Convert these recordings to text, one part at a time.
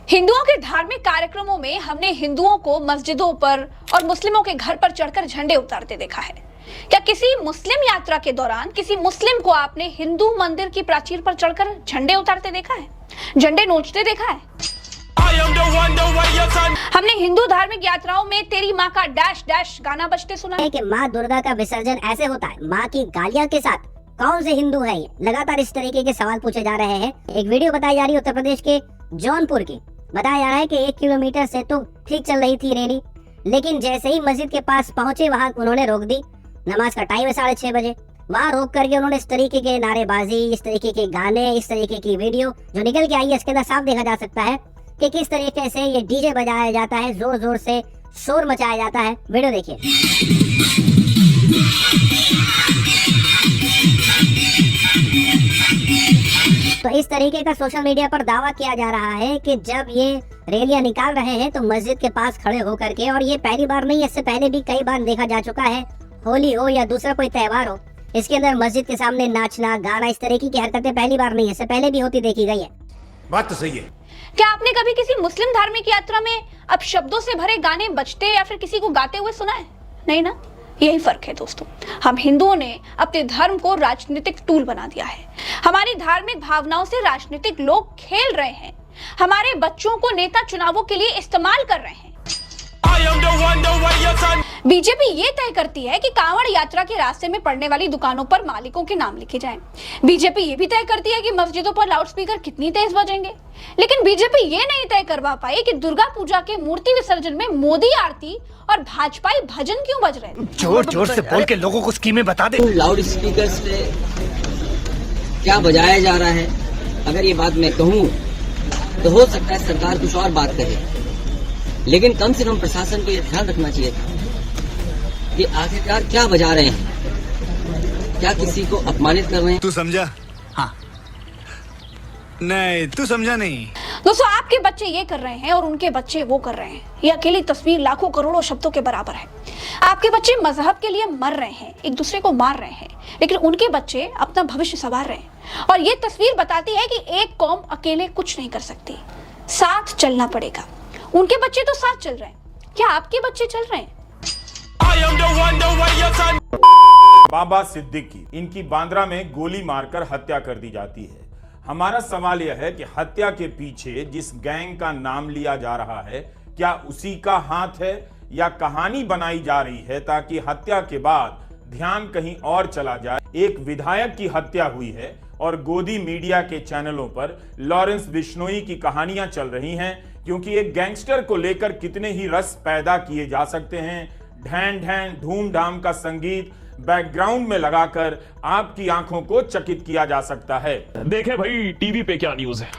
हिंदुओं के धार्मिक कार्यक्रमों में हमने हिंदुओं को मस्जिदों पर और मुस्लिमों के घर पर चढ़कर झंडे उतारते देखा है। क्या किसी मुस्लिम यात्रा के दौरान किसी मुस्लिम को आपने हिंदू मंदिर की प्राचीर पर चढ़कर झंडे उतारते देखा है, झंडे नोचते देखा है? हमने हिंदू धार्मिक यात्राओं में तेरी माँ का डैश डैश गाना बजते सुना है कि माँ दुर्गा का विसर्जन ऐसे होता है, माँ की गालियाँ के साथ। कौन से हिंदू है ये? लगातार इस तरीके के सवाल पूछे जा रहे हैं। एक वीडियो बताई जा रही है उत्तर प्रदेश के जौनपुर की। बताया जा रहा है कि 1 किलोमीटर से तो ठीक चल रही थी रैली, लेकिन जैसे ही मस्जिद के पास पहुंचे वहां उन्होंने रोक दी। नमाज का टाइम है 6:30 बजे। वहां रोक करके उन्होंने इस तरीके के नारेबाजी, इस तरीके के गाने, इस तरीके की वीडियो जो निकल के आई है, इसके अंदर साफ देखा जा सकता है कि किस तरीके से ये डीजे बजाया जाता है, जोर जोर से शोर मचाया जाता है। वीडियो देखिए। तो इस तरीके का सोशल मीडिया पर दावा किया जा रहा है कि जब ये रैलियां निकाल रहे हैं तो मस्जिद के पास खड़े होकर के, और ये पहली बार नहीं, इससे पहले भी कई बार देखा जा चुका है। होली हो या दूसरा कोई त्योहार हो, इसके अंदर मस्जिद के सामने नाचना, गाना, इस तरीके की हरकतें पहली बार नहीं है, इससे पहले भी होती देखी गई है। बात तो सही है। क्या आपने कभी किसी मुस्लिम धार्मिक यात्रा में अब शब्दों से भरे गाने बजते या फिर किसी को गाते हुए सुना है? नहीं ना। यही फर्क है दोस्तों। हम हिंदुओं ने अपने धर्म को राजनीतिक टूल बना दिया है। हमारी धार्मिक भावनाओं से राजनीतिक लोग खेल रहे हैं। हमारे बच्चों को नेता चुनावों के लिए इस्तेमाल कर रहे हैं। बीजेपी ये तय करती है कि कांवड़ यात्रा के रास्ते में पड़ने वाली दुकानों पर मालिकों के नाम लिखे जाएं। बीजेपी ये भी तय करती है कि मस्जिदों पर लाउडस्पीकर कितनी तेज बजेंगे। लेकिन बीजेपी ये नहीं तय करवा पाई कि दुर्गा पूजा के मूर्ति विसर्जन में मोदी आरती और भाजपाई भजन क्यों बज रहे हैं। जोर जोर से बोल के लोगों को स्कीमें बता दे। लाउड स्पीकर से क्या बजाया जा रहा है, अगर ये बात मैं कहूँ तो हो सकता है सरकार कुछ और बात करे, लेकिन कम से कम प्रशासन को ये ध्यान रखना चाहिए था कि आखिरकार क्या बजा रहे हैं, क्या किसी को अपमानित कर रहे हैं। तू समझा? हाँ। नहीं, तू समझा नहीं। दोस्तों, आपके बच्चे ये कर रहे हैं और उनके बच्चे वो कर रहे हैं। ये अकेली तस्वीर लाखों करोड़ों शब्दों के बराबर है। आपके बच्चे मजहब के लिए मर रहे हैं, एक दूसरे को मार रहे हैं, लेकिन उनके बच्चे अपना भविष्य संवार रहे हैं। और ये तस्वीर बताती है कि एक कौम अकेले कुछ नहीं कर सकती, साथ चलना पड़ेगा। उनके बच्चे तो साथ चल रहे हैं, क्या आपके बच्चे चल रहे हैं? बाबा सिद्दीकी, इनकी बांद्रा में गोली मारकर हत्या कर दी जाती है। हमारा सवाल यह है कि हत्या के पीछे जिस गैंग का नाम लिया जा रहा है, क्या उसी का हाथ है या कहानी बनाई जा रही है ताकि हत्या के बाद ध्यान कहीं और चला जाए। एक विधायक की हत्या हुई है और गोदी मीडिया के चैनलों पर लॉरेंस बिश्नोई की कहानियां चल रही हैं, क्योंकि एक गैंगस्टर को लेकर कितने ही रस पैदा किए जा सकते हैं। ढैन ढैन धूम धाम का संगीत बैकग्राउंड में लगाकर आपकी आंखों को चकित किया जा सकता है। देखे भाई टीवी पे क्या न्यूज है।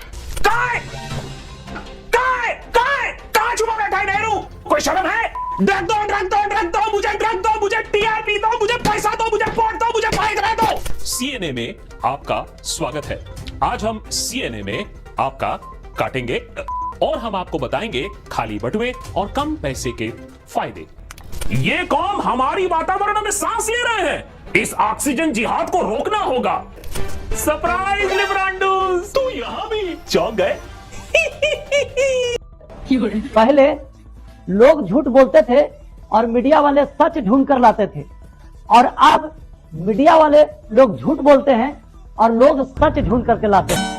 कहाँ छुपा बैठा है नेहरू? कोई शर्म है? ड्रग दो, ड्रग दो, ड्रग दो, मुझे ड्रग दो, मुझे टीआरपी दो, मुझे पैसा दो, मुझे वोट दो, मुझे फाइट दो। सीएनए में आपका स्वागत है। आज हम सीएनए में आपका काटेंगे और हम आपको बताएंगे खाली बटुए और कम पैसे के फायदे। ये कौम हमारी वातावरण में सांस ले रहे हैं। इस ऑक्सीजन जिहाद को रोकना होगा। सरप्राइज लिब्रांडोस, तू यहाँ भी चौंक गए। पहले लोग झूठ बोलते थे और मीडिया वाले सच ढूंढ कर लाते थे, और अब मीडिया वाले लोग झूठ बोलते हैं और लोग सच ढूंढ करके लाते हैं।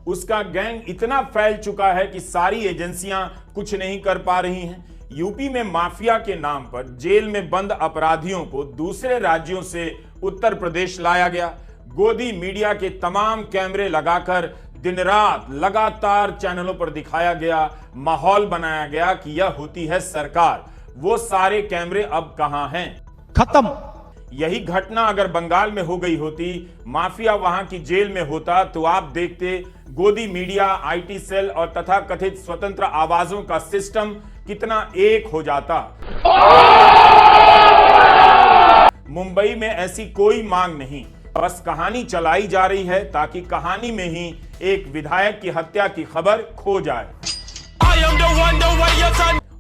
उसका गैंग इतना फैल चुका है कि सारी एजेंसियां कुछ नहीं कर पा रही हैं। यूपी में माफिया के नाम पर जेल में बंद अपराधियों को दूसरे राज्यों से उत्तर प्रदेश लाया गया। गोदी मीडिया के तमाम कैमरे लगाकर दिन रात लगातार चैनलों पर दिखाया गया, माहौल बनाया गया कि यह होती है सरकार। वो सारे कैमरे अब कहां हैं? खत्म। यही घटना अगर बंगाल में हो गई होती, माफिया वहां की जेल में होता, तो आप देखते गोदी मीडिया, आईटी सेल और तथाकथित स्वतंत्र आवाजों का सिस्टम कितना एक हो जाता। मुंबई में ऐसी कोई मांग नहीं, बस कहानी चलाई जा रही है ताकि कहानी में ही एक विधायक की हत्या की खबर खो जाए।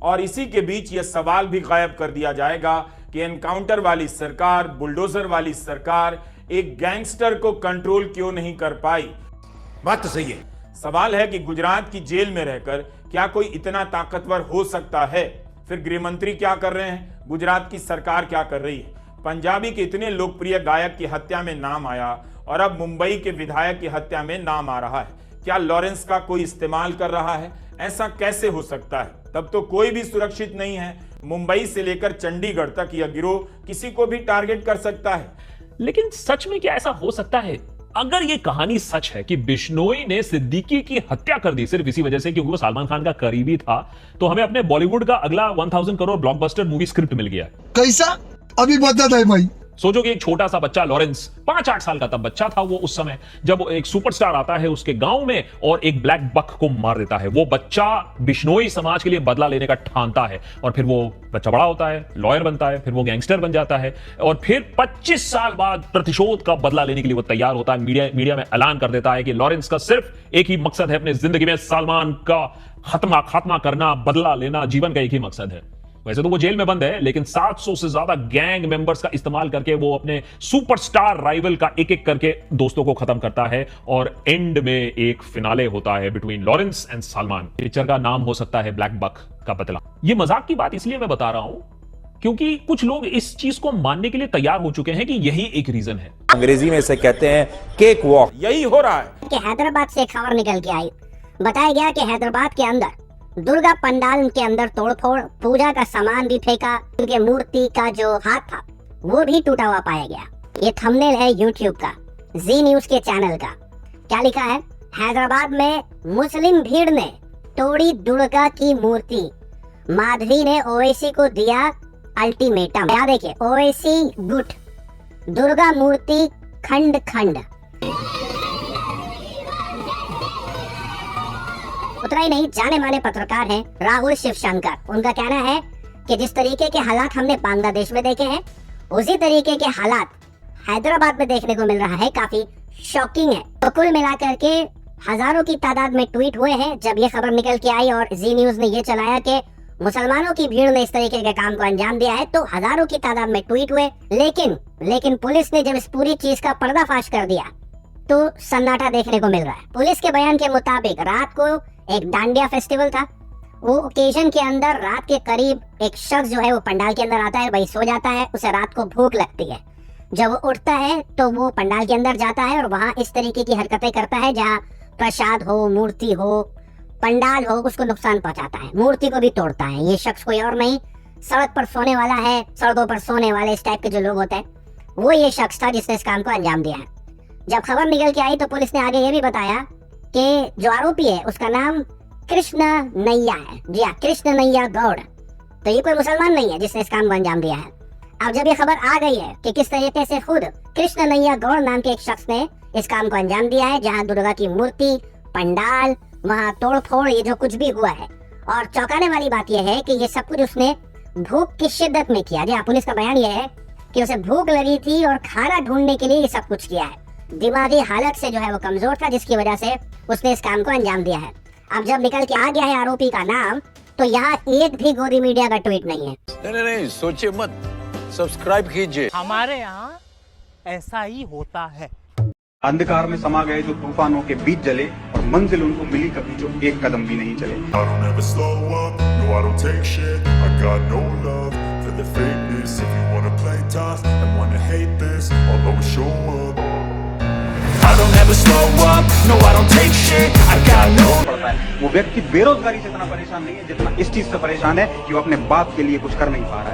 और इसी के बीच यह सवाल भी गायब कर दिया जाएगा कि एनकाउंटर वाली सरकार, बुलडोजर वाली सरकार एक गैंगस्टर को कंट्रोल क्यों नहीं कर पाई। बात तो सही है। सवाल है कि गुजरात की जेल में रहकर क्या कोई इतना ताकतवर हो सकता है? फिर गृह मंत्री क्या कर रहे हैं? गुजरात की सरकार क्या कर रही है? पंजाबी के इतने लोकप्रिय गायक की हत्या में नाम आया और अब मुंबई के विधायक की हत्या में नाम आ रहा है। क्या लॉरेंस का कोई इस्तेमाल कर रहा है? ऐसा कैसे हो सकता है? तब तो कोई भी सुरक्षित नहीं है। मुंबई से लेकर चंडीगढ़ तक यह गिरोह किसी को भी टारगेट कर सकता है। लेकिन सच में क्या ऐसा हो सकता है? अगर ये कहानी सच है कि बिश्नोई ने सिद्दीकी की हत्या कर दी सिर्फ इसी वजह से क्योंकि वो सलमान खान का करीबी था, तो हमें अपने बॉलीवुड का अगला 1000 करोड़ ब्लॉकबस्टर मूवी स्क्रिप्ट मिल गया। कैसा? अभी बता है भाई। सोचो कि एक छोटा सा बच्चा लॉरेंस 5-8 साल का तब बच्चा था वो उस समय, जब एक सुपरस्टार आता है उसके गांव में और एक ब्लैक बक को मार देता है। वो बच्चा बिश्नोई समाज के लिए बदला लेने का ठानता है और फिर वो बच्चा बड़ा होता है, लॉयर बनता है, फिर वो गैंगस्टर बन जाता है और फिर 25 साल बाद प्रतिशोध का बदला लेने के लिए वो तैयार होता है। मीडिया में ऐलान कर देता है कि लॉरेंस का सिर्फ एक ही मकसद है अपनी जिंदगी में, सलमान का खात्मा करना, बदला लेना, जीवन का एक ही मकसद है। वैसे तो वो जेल में बंद है, लेकिन 700 से ज्यादा गैंग मेंबर्स का इस्तेमाल करके वो अपने सुपरस्टार राइवल का एक एक करके दोस्तों को खत्म करता है और एंड में एक फिनाले होता है between Lawrence and Salman. Picture का नाम हो सकता है ब्लैक बक का बदला। ये मजाक की बात इसलिए मैं बता रहा हूं क्योंकि कुछ लोग इस चीज को मानने के लिए तैयार हो चुके हैं कि यही एक रीजन है। अंग्रेजी में इसे कहते हैं केक वॉक। यही हो रहा है कि हैदराबाद से खबर निकल के आई, बताया गया कि हैदराबाद के अंदर दुर्गा पंडाल के अंदर तोड़फोड़, पूजा का सामान भी फेंका, उनके मूर्ति का जो हाथ था वो भी टूटा हुआ पाया गया। ये थंबनेल है यूट्यूब का, जी न्यूज के चैनल का। क्या लिखा है? हैदराबाद में मुस्लिम भीड़ ने तोड़ी दुर्गा की मूर्ति, माधवी ने ओवैसी को दिया अल्टीमेटम। क्या देखिए, ओवैसी गुट, दुर्गा मूर्ति खंड खंड। उतना ही नहीं, जाने माने पत्रकार हैं राहुल शिवशंकर। उनका कहना है कि जिस तरीके के हालात हमने बांग्लादेश में देखे हैं, उसी तरीके के हालात हैदराबाद में देखने को मिल रहा है। काफी शॉकिंग है। तो कुल मिलाकर के हजारों की तादाद में ट्वीट हुए हैं जब ये खबर निकल के आई और जी न्यूज ने ये चलाया कि मुसलमानों की भीड़ ने इस तरीके के काम को अंजाम दिया है, तो हजारों की तादाद में ट्वीट हुए। लेकिन पुलिस ने जब इस पूरी चीज का पर्दाफाश कर दिया तो सन्नाटा देखने को मिल रहा है। पुलिस के बयान के मुताबिक रात को एक डांडिया फेस्टिवल था। वो ओकेजन के अंदर रात के करीब एक शख्स जो है वो पंडाल के अंदर आता है, वही सो जाता है। उसे रात को भूख लगती है। जब वो उठता है तो वो पंडाल के अंदर जाता है और वहां इस तरीके की हरकतें करता है जहां प्रसाद हो, मूर्ति हो, पंडाल हो, उसको नुकसान पहुंचाता है, मूर्ति को भी तोड़ता है। ये शख्स कोई और नहीं, सड़क पर सोने वाला है, सड़कों पर सोने वाले इस टाइप के जो लोग होते हैं, वो ये शख्स था जिसने इस काम को अंजाम दिया है। जब खबर निकल के आई तो पुलिस ने आगे ये भी बताया कि जो आरोपी है उसका नाम कृष्ण नैया है। जी हाँ, कृष्ण नैया गौड़। तो ये कोई मुसलमान नहीं है जिसने इस काम को अंजाम दिया है। अब जब ये खबर आ गई है कि किस तरीके से खुद कृष्ण नैया गौड़ नाम के एक शख्स ने इस काम को अंजाम दिया है, जहां दुर्गा की मूर्ति, पंडाल, वहां तोड़फोड़, ये जो कुछ भी हुआ है। और चौंकाने वाली बात यह है कि ये सब कुछ उसने भूख की शिद्दत में किया। जी हाँ, पुलिस का बयान यह है कि उसे भूख लगी थी और खाना ढूंढने के लिए ये सब कुछ किया है। दिमागी हालत से जो है वो कमजोर था, जिसकी वजह से उसने इस काम को अंजाम दिया है। अब जब निकल के आ गया है आरोपी का नाम, तो यहाँ एक भी गोदी मीडिया का ट्वीट नहीं है। नहीं, सोचिए मत, सब्सक्राइब कीजिए। हमारे यहाँ ऐसा ही होता है। अंधकार में समा गए जो तूफानों के बीच जले और मंजिल उनको मिली कभी जो एक कदम भी नहीं चले। वो व्यक्ति बेरोजगारी से इतना परेशान नहीं है जितना इस चीज से परेशान है कि वो अपने बाप के लिए कुछ कर नहीं पा रहा है।